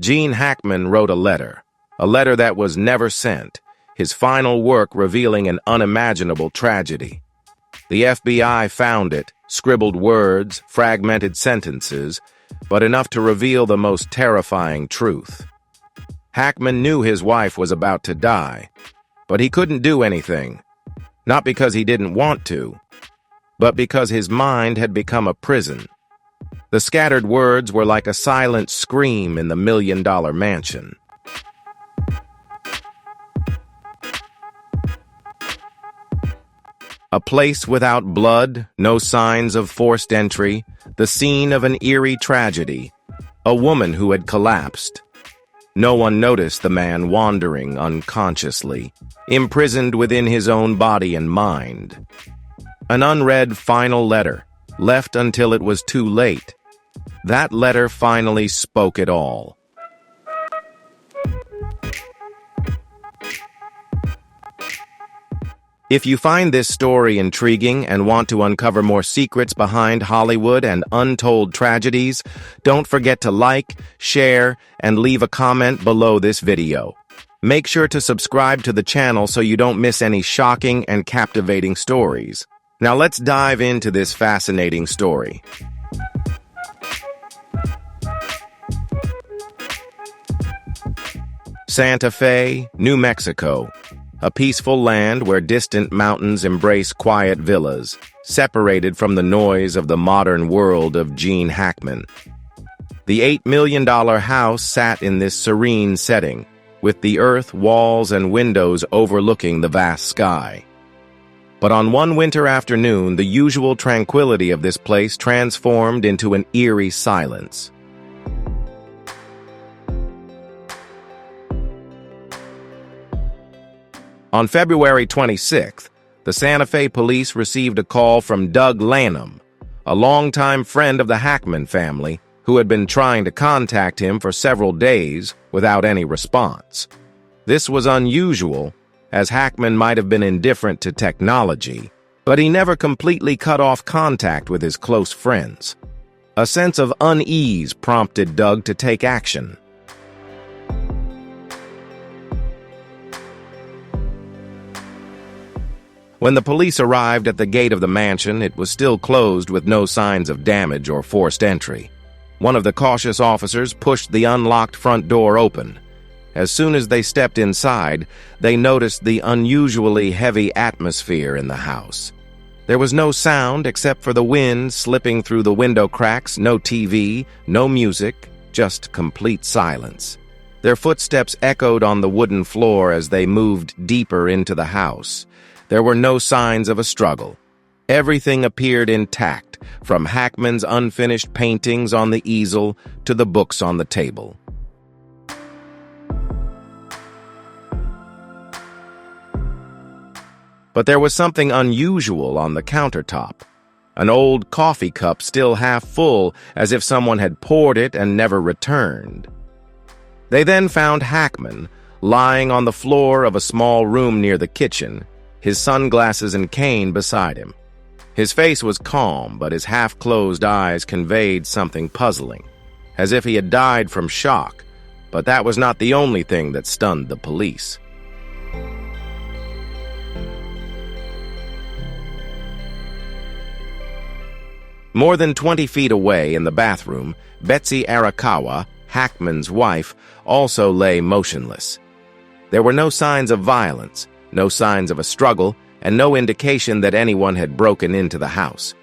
Gene Hackman wrote a letter that was never sent, his final work revealing an unimaginable tragedy. The FBI found it, scribbled words, fragmented sentences, but enough to reveal the most terrifying truth. Hackman knew his wife was about to die, but he couldn't do anything, not because he didn't want to, but because his mind had become a prison. The scattered words were like a silent scream in the million-dollar mansion. A place without blood, no signs of forced entry, the scene of an eerie tragedy, a woman who had collapsed. No one noticed the man wandering unconsciously, imprisoned within his own body and mind. An unread final letter, left until it was too late. That letter finally spoke it all. If you find this story intriguing and want to uncover more secrets behind Hollywood and untold tragedies, don't forget to like, share, and leave a comment below this video. Make sure to subscribe to the channel so you don't miss any shocking and captivating stories. Now let's dive into this fascinating story. Santa Fe, New Mexico. A peaceful land where distant mountains embrace quiet villas, separated from the noise of the modern world of Gene Hackman. The $8 million house sat in this serene setting, with the earth, walls, and windows overlooking the vast sky. But on one winter afternoon, the usual tranquility of this place transformed into an eerie silence. On February 26th, the Santa Fe police received a call from Doug Lanham, a longtime friend of the Hackman family, who had been trying to contact him for several days without any response. This was unusual, as Hackman might have been indifferent to technology, but he never completely cut off contact with his close friends. A sense of unease prompted Doug to take action. When the police arrived at the gate of the mansion, it was still closed with no signs of damage or forced entry. One of the cautious officers pushed the unlocked front door open. As soon as they stepped inside, they noticed the unusually heavy atmosphere in the house. There was no sound except for the wind slipping through the window cracks, no TV, no music, just complete silence. Their footsteps echoed on the wooden floor as they moved deeper into the house. There were no signs of a struggle. Everything appeared intact, from Hackman's unfinished paintings on the easel to the books on the table. But there was something unusual on the countertop. An old coffee cup still half full, as if someone had poured it and never returned. They then found Hackman lying on the floor of a small room near the kitchen, his sunglasses and cane beside him. His face was calm, but his half-closed eyes conveyed something puzzling, as if he had died from shock, but that was not the only thing that stunned the police. More than 20 feet away in the bathroom, Betsy Arakawa, Hackman's wife, also lay motionless. There were no signs of violence, no signs of a struggle, and no indication that anyone had broken into the house.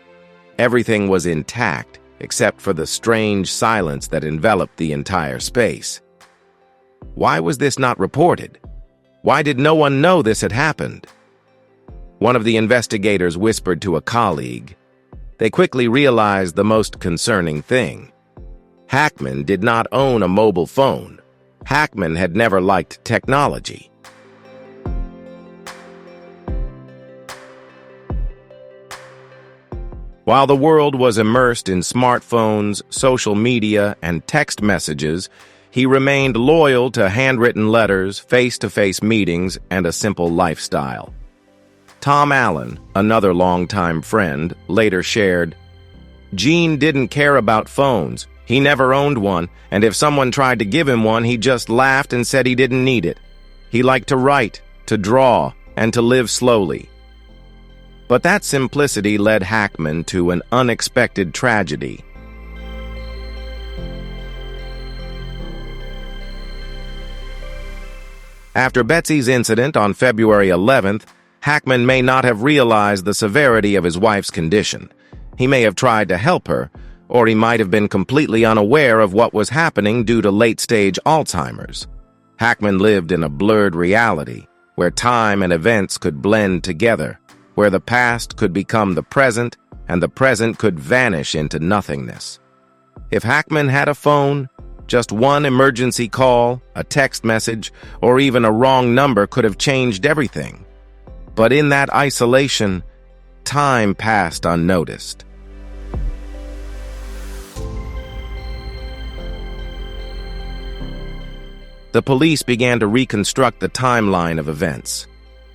Everything was intact, except for the strange silence that enveloped the entire space. Why was this not reported? Why did no one know this had happened? One of the investigators whispered to a colleague. They quickly realized the most concerning thing. Hackman did not own a mobile phone. Hackman had never liked technology. While the world was immersed in smartphones, social media, and text messages, he remained loyal to handwritten letters, face-to-face meetings, and a simple lifestyle. Tom Allen, another longtime friend, later shared, "Gene didn't care about phones. He never owned one, and if someone tried to give him one, he just laughed and said he didn't need it. He liked to write, to draw, and to live slowly. But that simplicity led Hackman to an unexpected tragedy. After Betsy's incident on February 11th, Hackman may not have realized the severity of his wife's condition. He may have tried to help her, or he might have been completely unaware of what was happening due to late-stage Alzheimer's. Hackman lived in a blurred reality, where time and events could blend together, where the past could become the present, and the present could vanish into nothingness. If Hackman had a phone, just one emergency call, a text message, or even a wrong number could have changed everything. But in that isolation, time passed unnoticed. The police began to reconstruct the timeline of events.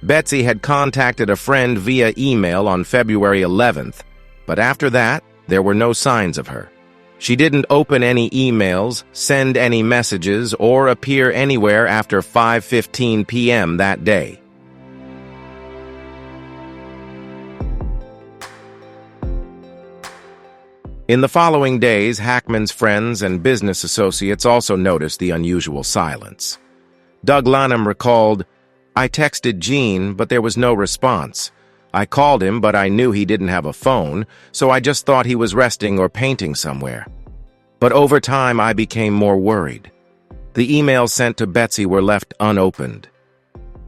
Betsy had contacted a friend via email on February 11th, but after that, there were no signs of her. She didn't open any emails, send any messages, or appear anywhere after 5:15 p.m. that day. In the following days, Hackman's friends and business associates also noticed the unusual silence. Doug Lanham recalled, "I texted Gene, but there was no response. I called him, but I knew he didn't have a phone, so I just thought he was resting or painting somewhere. But over time, I became more worried. The emails sent to Betsy were left unopened.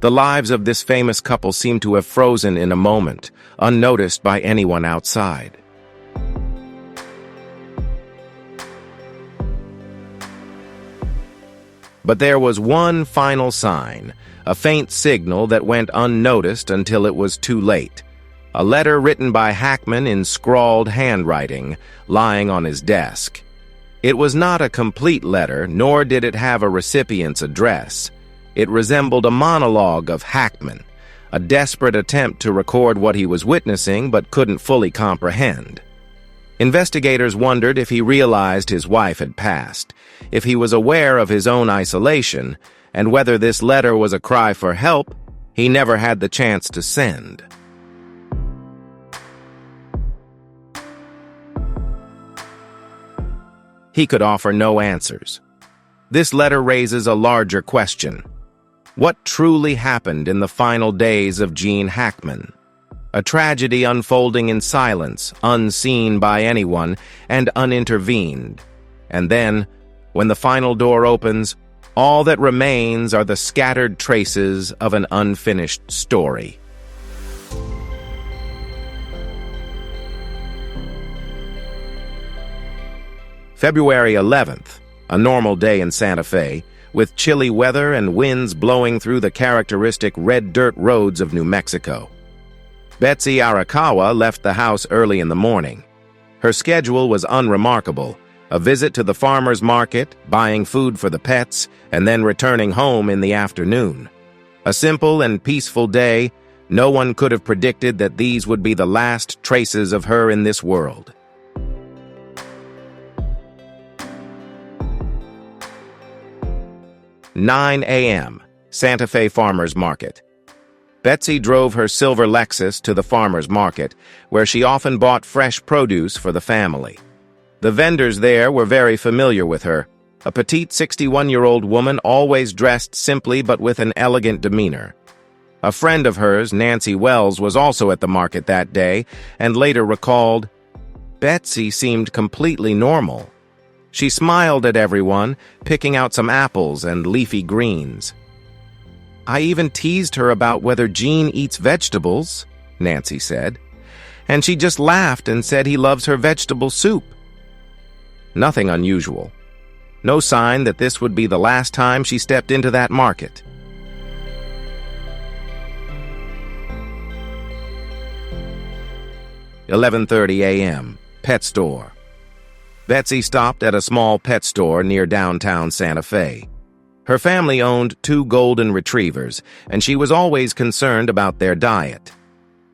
The lives of this famous couple seemed to have frozen in a moment, unnoticed by anyone outside." But there was one final sign, a faint signal that went unnoticed until it was too late. A letter written by Hackman in scrawled handwriting, lying on his desk. It was not a complete letter, nor did it have a recipient's address. It resembled a monologue of Hackman, a desperate attempt to record what he was witnessing but couldn't fully comprehend. Investigators wondered if he realized his wife had passed, if he was aware of his own isolation, and whether this letter was a cry for help he never had the chance to send. He could offer no answers. This letter raises a larger question. What truly happened in the final days of Gene Hackman? A tragedy unfolding in silence, unseen by anyone, and unintervened. And then, when the final door opens, all that remains are the scattered traces of an unfinished story. February 11th, a normal day in Santa Fe, with chilly weather and winds blowing through the characteristic red dirt roads of New Mexico. Betsy Arakawa left the house early in the morning. Her schedule was unremarkable, a visit to the farmer's market, buying food for the pets, and then returning home in the afternoon. A simple and peaceful day, no one could have predicted that these would be the last traces of her in this world. "9 a.m., Santa Fe Farmer's Market. Betsy drove her silver Lexus to the farmer's market, where she often bought fresh produce for the family. The vendors there were very familiar with her, a petite 61-year-old woman always dressed simply but with an elegant demeanor. A friend of hers, Nancy Wells, was also at the market that day, and later recalled, "Betsy seemed completely normal. She smiled at everyone, picking out some apples and leafy greens. I even teased her about whether Gene eats vegetables," Nancy said, "and she just laughed and said he loves her vegetable soup." Nothing unusual. No sign that this would be the last time she stepped into that market. "11:30 a.m., pet store. Betsy stopped at a small pet store near downtown Santa Fe. Her family owned 2 golden retrievers, and she was always concerned about their diet.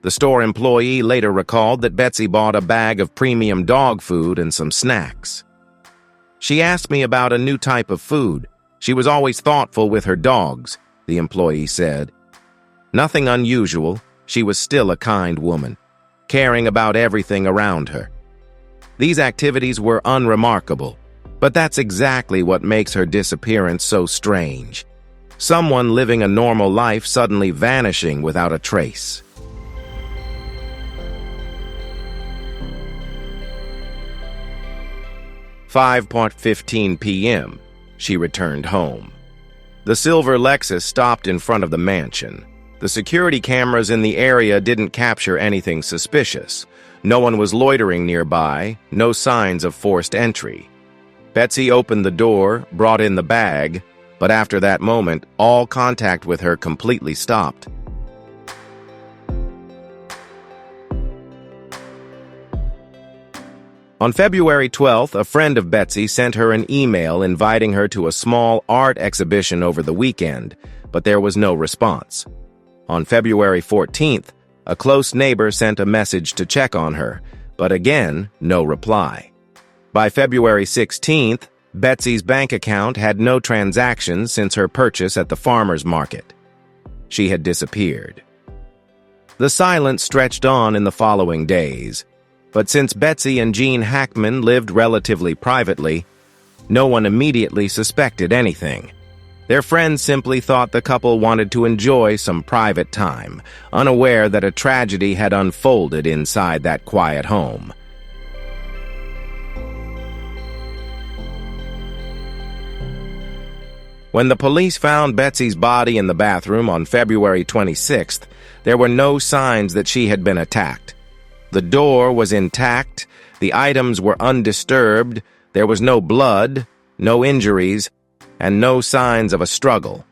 The store employee later recalled that Betsy bought a bag of premium dog food and some snacks. She asked me about a new type of food. She was always thoughtful with her dogs, the employee said. Nothing unusual. She was still a kind woman, caring about everything around her. These activities were unremarkable, but that's exactly what makes her disappearance so strange. Someone living a normal life suddenly vanishing without a trace. 5:15 p.m. She returned home. The silver Lexus stopped in front of the mansion. The security cameras in the area didn't capture anything suspicious. No one was loitering nearby, no signs of forced entry. Betsy opened the door, brought in the bag, but after that moment, all contact with her completely stopped. On February 12th, a friend of Betsy sent her an email inviting her to a small art exhibition over the weekend, but there was no response. On February 14th, a close neighbor sent a message to check on her, but again, no reply. By February 16th, Betsy's bank account had no transactions since her purchase at the farmer's market. She had disappeared. The silence stretched on in the following days, but since Betsy and Gene Hackman lived relatively privately, no one immediately suspected anything. Their friends simply thought the couple wanted to enjoy some private time, unaware that a tragedy had unfolded inside that quiet home. When the police found Betsy's body in the bathroom on February 26th, there were no signs that she had been attacked. The door was intact, the items were undisturbed, there was no blood, no injuries, and no signs of a struggle.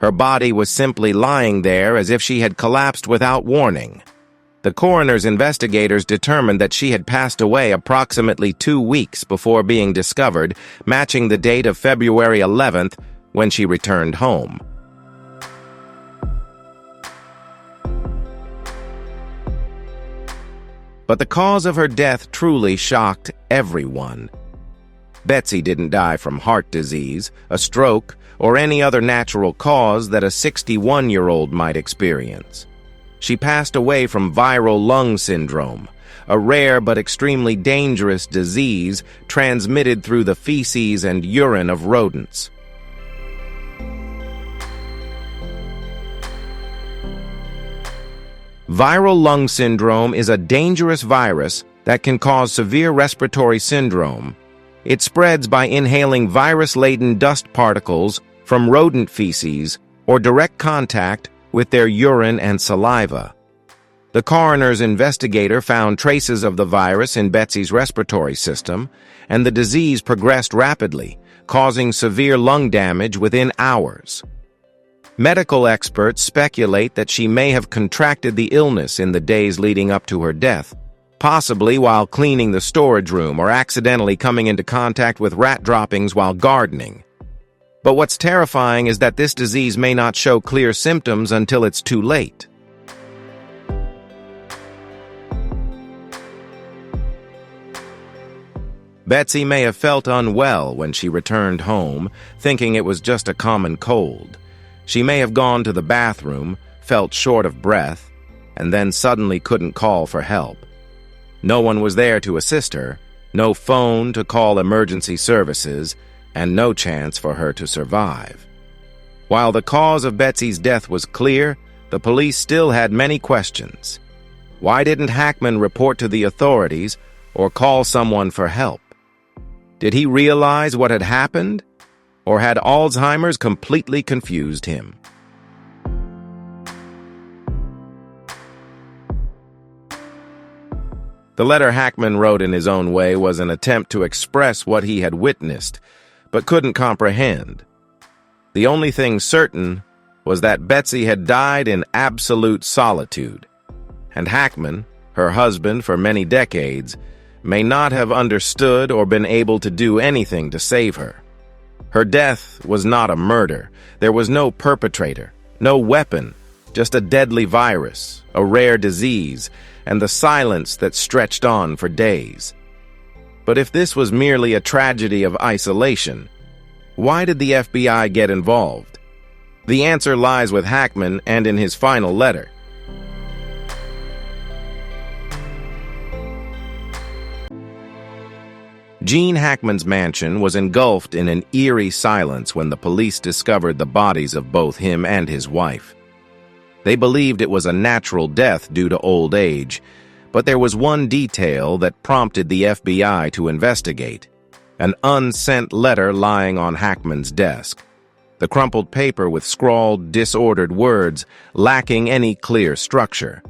Her body was simply lying there as if she had collapsed without warning. The coroner's investigators determined that she had passed away approximately 2 weeks before being discovered, matching the date of February 11th when she returned home. But the cause of her death truly shocked everyone. Betsy didn't die from heart disease, a stroke, or any other natural cause that a 61-year-old might experience. She passed away from viral lung syndrome, a rare but extremely dangerous disease transmitted through the feces and urine of rodents. Viral lung syndrome is a dangerous virus that can cause severe respiratory syndrome. It spreads by inhaling virus-laden dust particles from rodent feces or direct contact with their urine and saliva. The coroner's investigator found traces of the virus in Betsy's respiratory system, and the disease progressed rapidly, causing severe lung damage within hours. Medical experts speculate that she may have contracted the illness in the days leading up to her death, possibly while cleaning the storage room or accidentally coming into contact with rat droppings while gardening. But what's terrifying is that this disease may not show clear symptoms until it's too late. Betsy may have felt unwell when she returned home, thinking it was just a common cold. She may have gone to the bathroom, felt short of breath, and then suddenly couldn't call for help. No one was there to assist her, no phone to call emergency services, and no chance for her to survive. While the cause of Betsy's death was clear, the police still had many questions. Why didn't Hackman report to the authorities or call someone for help? Did he realize what had happened? Or had Alzheimer's completely confused him? The letter Hackman wrote in his own way was an attempt to express what he had witnessed, but couldn't comprehend. The only thing certain was that Betsy had died in absolute solitude, and Hackman, her husband for many decades, may not have understood or been able to do anything to save her. Her death was not a murder. There was no perpetrator, no weapon, just a deadly virus, a rare disease, and the silence that stretched on for days. But if this was merely a tragedy of isolation, why did the FBI get involved? The answer lies with Hackman and in his final letter. Gene Hackman's mansion was engulfed in an eerie silence when the police discovered the bodies of both him and his wife. They believed it was a natural death due to old age, but there was one detail that prompted the FBI to investigate: an unsent letter lying on Hackman's desk. The crumpled paper with scrawled, disordered words, lacking any clear structure.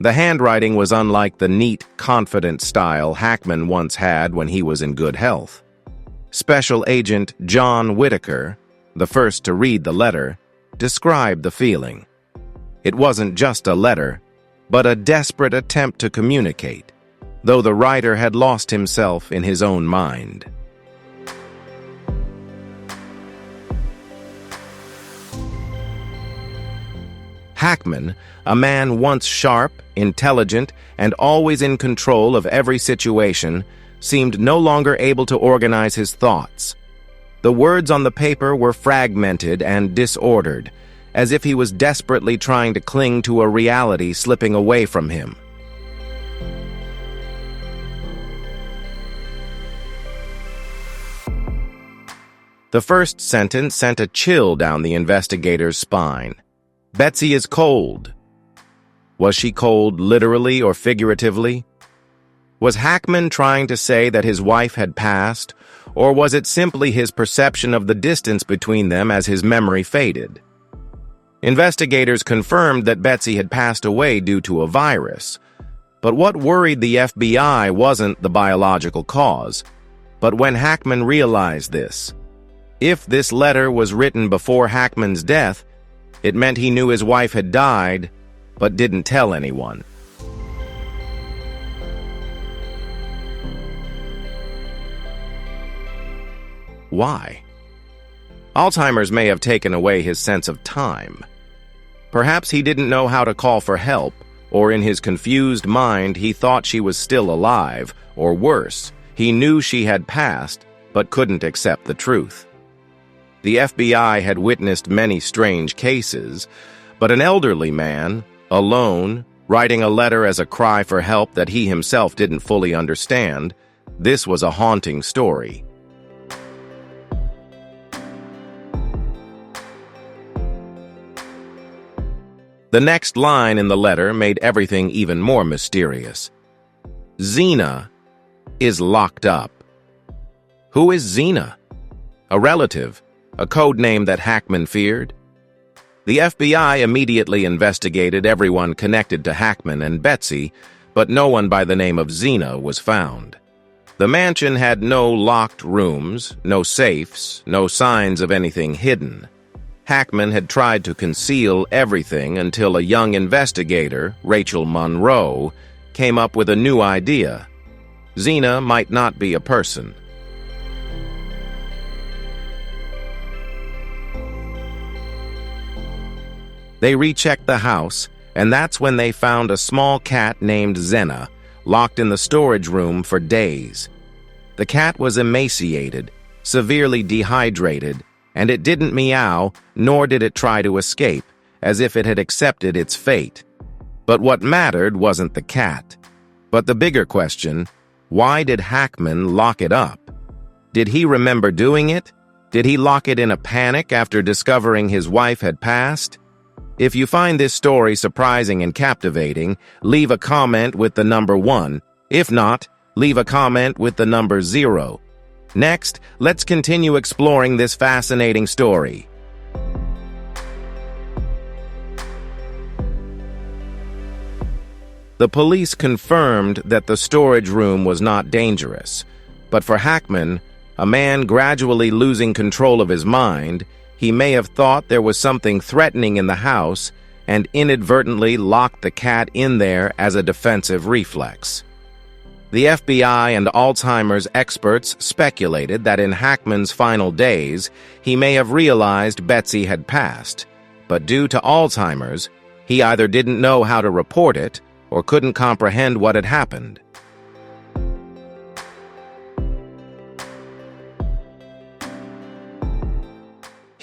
The handwriting was unlike the neat, confident style Hackman once had when he was in good health. Special Agent John Whitaker, the first to read the letter, described the feeling. It wasn't just a letter, but a desperate attempt to communicate, though the writer had lost himself in his own mind. Hackman, a man once sharp, intelligent, and always in control of every situation, seemed no longer able to organize his thoughts. The words on the paper were fragmented and disordered, as if he was desperately trying to cling to a reality slipping away from him. The first sentence sent a chill down the investigator's spine. "Betsy is cold." Was she cold literally or figuratively? Was Hackman trying to say that his wife had passed, or was it simply his perception of the distance between them as his memory faded? Investigators confirmed that Betsy had passed away due to a virus, but what worried the FBI wasn't the biological cause, but when Hackman realized this. If this letter was written before Hackman's death, it meant he knew his wife had died, but didn't tell anyone. Why? Alzheimer's may have taken away his sense of time. Perhaps he didn't know how to call for help, or in his confused mind he thought she was still alive, or worse, he knew she had passed, but couldn't accept the truth. The FBI had witnessed many strange cases, but an elderly man, alone, writing a letter as a cry for help that he himself didn't fully understand, this was a haunting story. The next line in the letter made everything even more mysterious. Zena is locked up. Who is Zena? A relative, a code name that Hackman feared? The FBI immediately investigated everyone connected to Hackman and Betsy, but no one by the name of Zena was found. The mansion had no locked rooms, no safes, no signs of anything hidden. Hackman had tried to conceal everything until a young investigator, Rachel Monroe, came up with a new idea. Zena might not be a person. They rechecked the house, and that's when they found a small cat named Zena, locked in the storage room for days. The cat was emaciated, severely dehydrated, and it didn't meow, nor did it try to escape, as if it had accepted its fate. But what mattered wasn't the cat. But the bigger question, why did Hackman lock it up? Did he remember doing it? Did he lock it in a panic after discovering his wife had passed? If you find this story surprising and captivating, leave a comment with the number 1. If not, leave a comment with the number 0. Next, let's continue exploring this fascinating story. The police confirmed that the storage room was not dangerous, but for Hackman, a man gradually losing control of his mind, he may have thought there was something threatening in the house and inadvertently locked the cat in there as a defensive reflex. The FBI and Alzheimer's experts speculated that in Hackman's final days, he may have realized Betsy had passed, but due to Alzheimer's, he either didn't know how to report it or couldn't comprehend what had happened.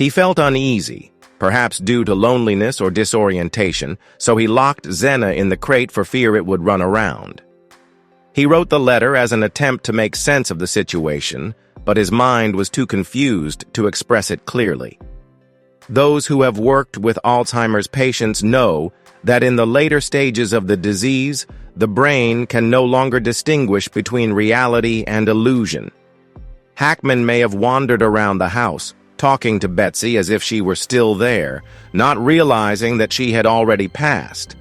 He felt uneasy, perhaps due to loneliness or disorientation, so he locked Zena in the crate for fear it would run around. He wrote the letter as an attempt to make sense of the situation, but his mind was too confused to express it clearly. Those who have worked with Alzheimer's patients know that in the later stages of the disease, the brain can no longer distinguish between reality and illusion. Hackman may have wandered around the house, talking to Betsy as if she were still there, not realizing that she had already passed.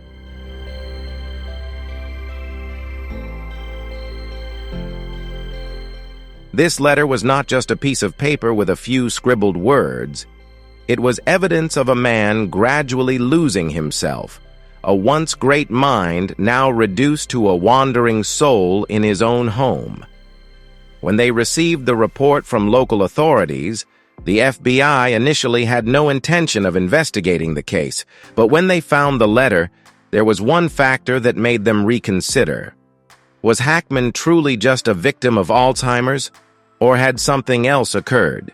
This letter was not just a piece of paper with a few scribbled words. It was evidence of a man gradually losing himself, a once great mind now reduced to a wandering soul in his own home. When they received the report from local authorities, the FBI initially had no intention of investigating the case, but when they found the letter, there was one factor that made them reconsider. Was Hackman truly just a victim of Alzheimer's, or had something else occurred?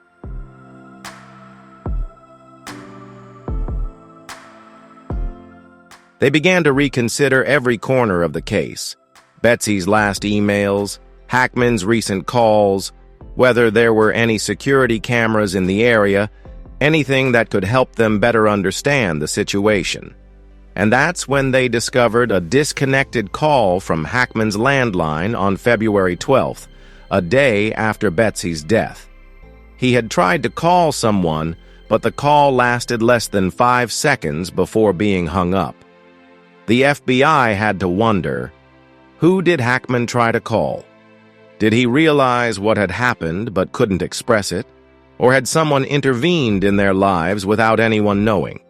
They began to reconsider every corner of the case. Betsy's last emails, Hackman's recent calls, whether there were any security cameras in the area, anything that could help them better understand the situation. And that's when they discovered a disconnected call from Hackman's landline on February 12th, a day after Betsy's death. He had tried to call someone, but the call lasted less than 5 seconds before being hung up. The FBI had to wonder, who did Hackman try to call? Did he realize what had happened but couldn't express it? Or had someone intervened in their lives without anyone knowing?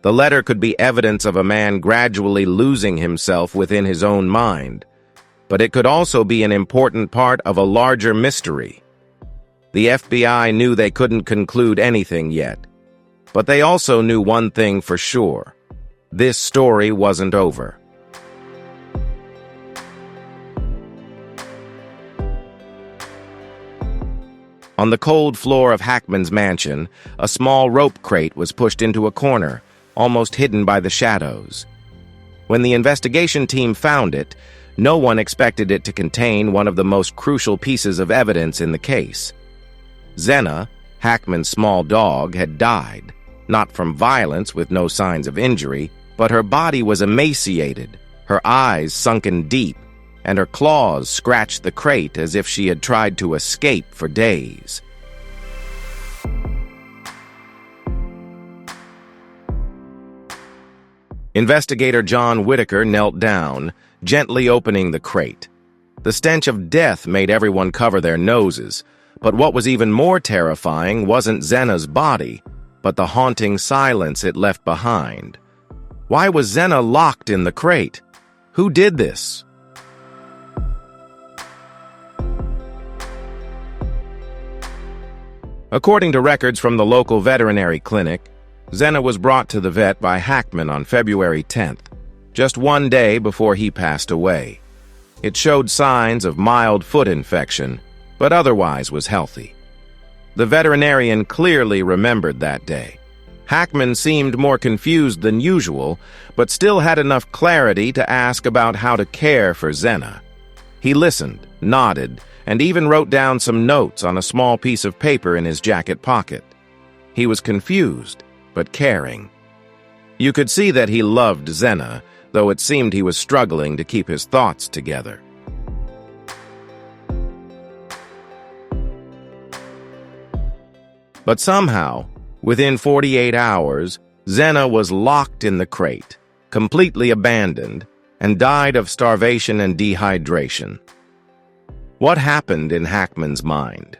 The letter could be evidence of a man gradually losing himself within his own mind, but it could also be an important part of a larger mystery. The FBI knew they couldn't conclude anything yet, but they also knew one thing for sure. This story wasn't over. On the cold floor of Hackman's mansion, a small rope crate was pushed into a corner, almost hidden by the shadows. When the investigation team found it, no one expected it to contain one of the most crucial pieces of evidence in the case. Zena, Hackman's small dog, had died, not from violence with no signs of injury, but her body was emaciated, her eyes sunken deep, and her claws scratched the crate as if she had tried to escape for days. Investigator John Whitaker knelt down, gently opening the crate. The stench of death made everyone cover their noses, but what was even more terrifying wasn't Zena's body, but the haunting silence it left behind. Why was Zena locked in the crate? Who did this? According to records from the local veterinary clinic, Zena was brought to the vet by Hackman on February 10th, just one day before he passed away. It showed signs of mild foot infection, but otherwise was healthy. The veterinarian clearly remembered that day. Hackman seemed more confused than usual, but still had enough clarity to ask about how to care for Zena. He listened, nodded, and even wrote down some notes on a small piece of paper in his jacket pocket. He was confused, but caring. You could see that he loved Zena, though it seemed he was struggling to keep his thoughts together. But somehow, within 48 hours, Zena was locked in the crate, completely abandoned, and died of starvation and dehydration. What happened in Hackman's mind?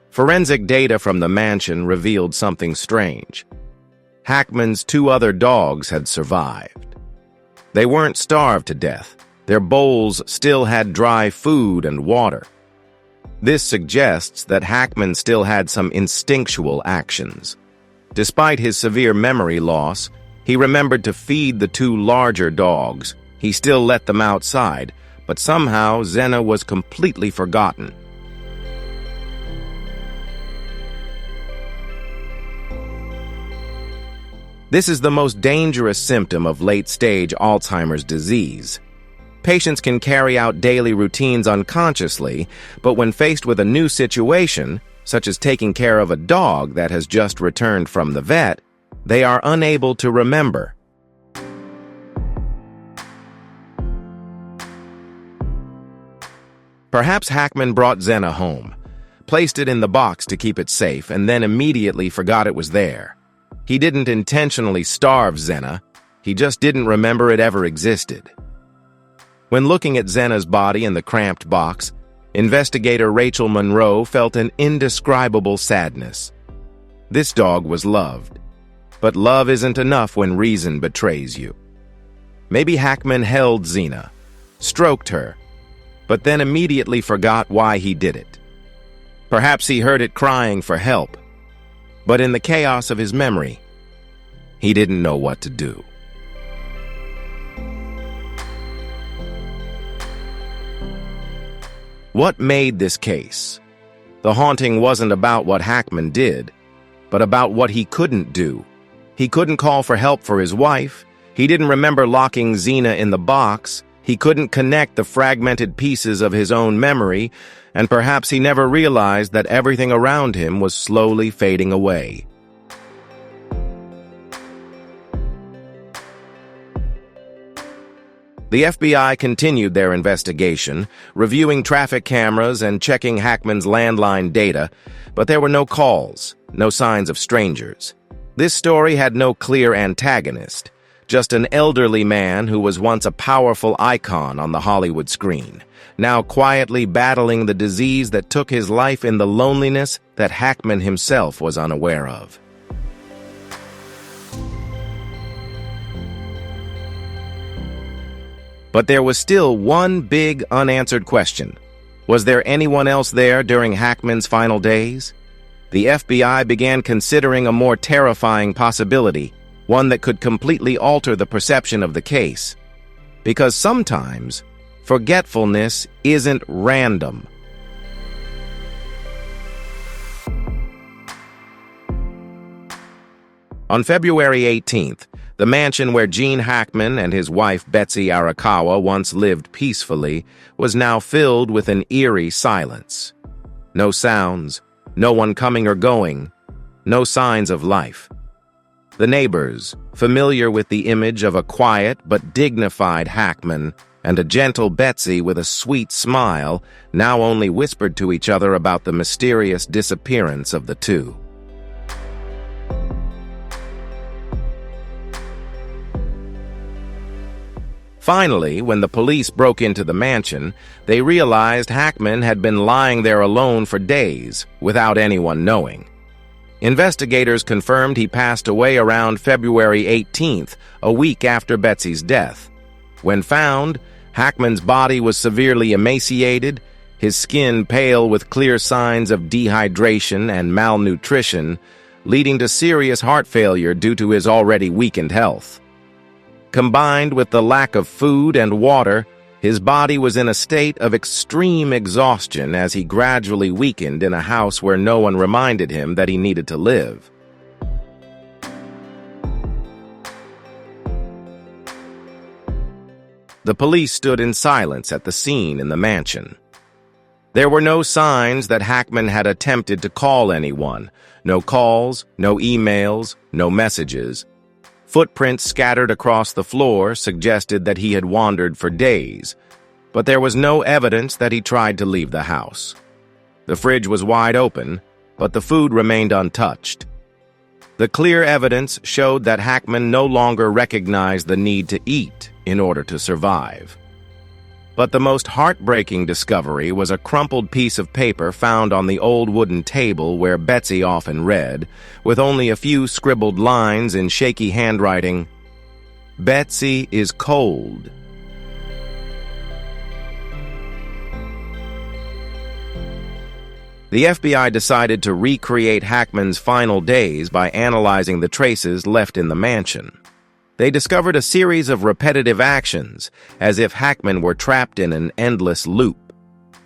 Forensic data from the mansion revealed something strange. Hackman's 2 other dogs had survived. They weren't starved to death. Their bowls still had dry food and water. This suggests that Hackman still had some instinctual actions. Despite his severe memory loss, he remembered to feed the 2 larger dogs. He still let them outside, but somehow Zena was completely forgotten. This is the most dangerous symptom of late-stage Alzheimer's disease. Patients can carry out daily routines unconsciously, but when faced with a new situation, such as taking care of a dog that has just returned from the vet, they are unable to remember. Perhaps Hackman brought Zena home, placed it in the box to keep it safe, and then immediately forgot it was there. He didn't intentionally starve Zena, he just didn't remember it ever existed. When looking at Zena's body in the cramped box, investigator Rachel Monroe felt an indescribable sadness. This dog was loved, but love isn't enough when reason betrays you. Maybe Hackman held Zena, stroked her, but then immediately forgot why he did it. Perhaps he heard it crying for help, but in the chaos of his memory, he didn't know what to do. What made this case? The haunting wasn't about what Hackman did, but about what he couldn't do. He couldn't call for help for his wife. He didn't remember locking Zena in the box. He couldn't connect the fragmented pieces of his own memory, and perhaps he never realized that everything around him was slowly fading away. The FBI continued their investigation, reviewing traffic cameras and checking Hackman's landline data, but there were no calls, no signs of strangers. This story had no clear antagonist, just an elderly man who was once a powerful icon on the Hollywood screen, now quietly battling the disease that took his life in the loneliness that Hackman himself was unaware of. But there was still one big unanswered question. Was there anyone else there during Hackman's final days? The FBI began considering a more terrifying possibility, one that could completely alter the perception of the case. Because sometimes, forgetfulness isn't random. On February 18th, the mansion where Gene Hackman and his wife Betsy Arakawa once lived peacefully was now filled with an eerie silence. No sounds, no one coming or going, no signs of life. The neighbors, familiar with the image of a quiet but dignified Hackman and a gentle Betsy with a sweet smile, now only whispered to each other about the mysterious disappearance of the two. Finally, when the police broke into the mansion, they realized Hackman had been lying there alone for days, without anyone knowing. Investigators confirmed he passed away around February 18th, a week after Betsy's death. When found, Hackman's body was severely emaciated, his skin pale with clear signs of dehydration and malnutrition, leading to serious heart failure due to his already weakened health. Combined with the lack of food and water, his body was in a state of extreme exhaustion as he gradually weakened in a house where no one reminded him that he needed to live. The police stood in silence at the scene in the mansion. There were no signs that Hackman had attempted to call anyone. No calls, no emails, no messages. Footprints scattered across the floor suggested that he had wandered for days, but there was no evidence that he tried to leave the house. The fridge was wide open, but the food remained untouched. The clear evidence showed that Hackman no longer recognized the need to eat in order to survive. But the most heartbreaking discovery was a crumpled piece of paper found on the old wooden table where Betsy often read, with only a few scribbled lines in shaky handwriting. "Betsy is cold." The FBI decided to recreate Hackman's final days by analyzing the traces left in the mansion. They discovered a series of repetitive actions, as if Hackman were trapped in an endless loop.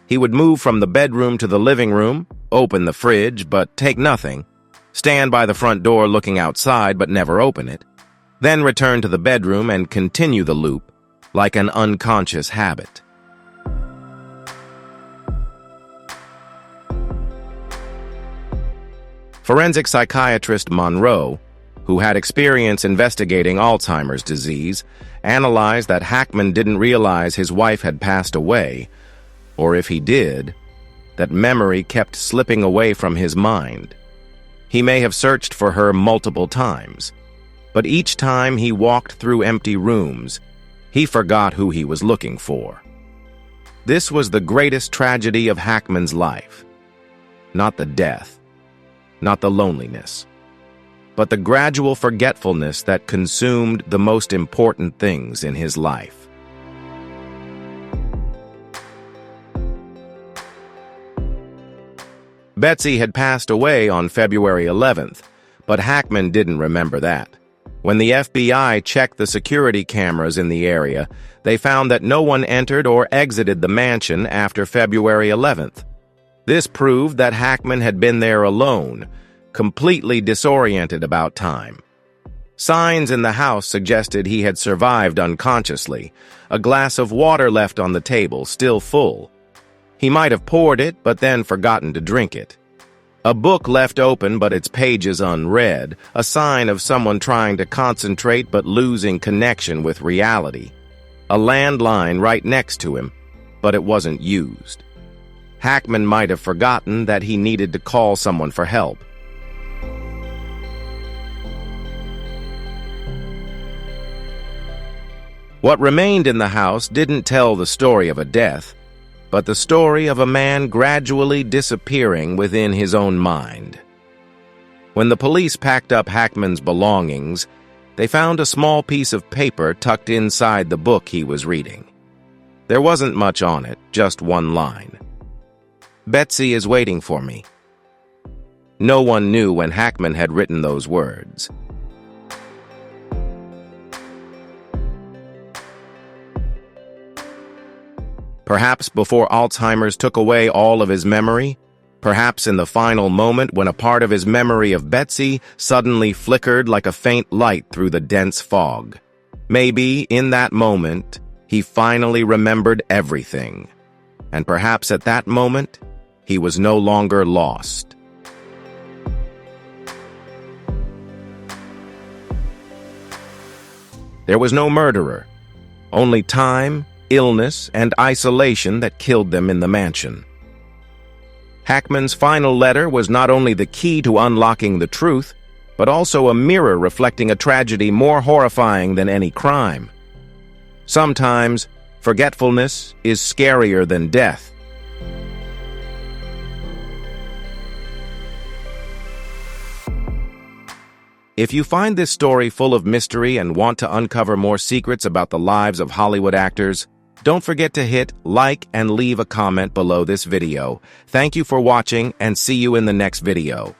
He would move from the bedroom to the living room, open the fridge but take nothing, stand by the front door looking outside but never open it, then return to the bedroom and continue the loop, like an unconscious habit. Forensic psychiatrist Monroe, who had experience investigating Alzheimer's disease, analyzed that Hackman didn't realize his wife had passed away, or if he did, that memory kept slipping away from his mind. He may have searched for her multiple times, but each time he walked through empty rooms, he forgot who he was looking for. This was the greatest tragedy of Hackman's life. Not the death, not the loneliness, but the gradual forgetfulness that consumed the most important things in his life. Betsy had passed away on February 11th, but Hackman didn't remember that. When the FBI checked the security cameras in the area, they found that no one entered or exited the mansion after February 11th. This proved that Hackman had been there alone, completely disoriented about time. Signs in the house suggested he had survived unconsciously, a glass of water left on the table, still full. He might have poured it, but then forgotten to drink it. A book left open but its pages unread, a sign of someone trying to concentrate but losing connection with reality. A landline right next to him, but it wasn't used. Hackman might have forgotten that he needed to call someone for help. What remained in the house didn't tell the story of a death, but the story of a man gradually disappearing within his own mind. When the police packed up Hackman's belongings, they found a small piece of paper tucked inside the book he was reading. There wasn't much on it, just one line. "Betsy is waiting for me." No one knew when Hackman had written those words. Perhaps before Alzheimer's took away all of his memory, perhaps in the final moment when a part of his memory of Betsy suddenly flickered like a faint light through the dense fog. Maybe, in that moment, he finally remembered everything. And perhaps at that moment, he was no longer lost. There was no murderer, only time, illness, and isolation that killed them in the mansion. Hackman's final letter was not only the key to unlocking the truth, but also a mirror reflecting a tragedy more horrifying than any crime. Sometimes, forgetfulness is scarier than death. If you find this story full of mystery and want to uncover more secrets about the lives of Hollywood actors, don't forget to hit like and leave a comment below this video. Thank you for watching and see you in the next video.